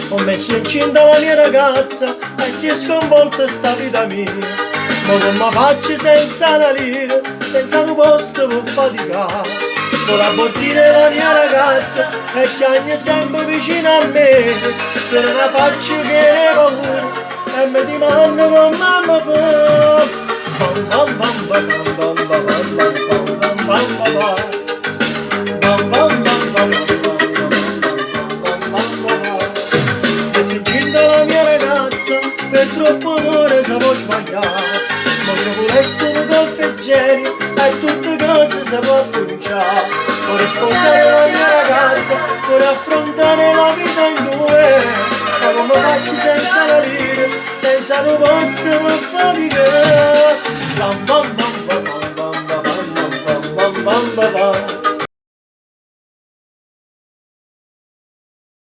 Ho messo incinta la mia ragazza e si è sconvolta sta vita mia. Ma non mi faccio senza una lira, senza un posto per faticare. Ora abortire la mia ragazza e chiagna sempre vicino a me, che non la faccio che ne paura e mi dimanda come mamma fa. Bam bam bam bam bam bam bam bam bam bam bam. La mia ragazza per troppo amore siamo sbagliati, ma non vuole essere colpeggieri e tutte cose si può cominciare. Vorrei sposare la mia ragazza, vorrei affrontare la vita in due, ma come faccio senza la lira, senza un posto per faticare. Bam bam bam bam bam bam bam bam bam bam bam bam.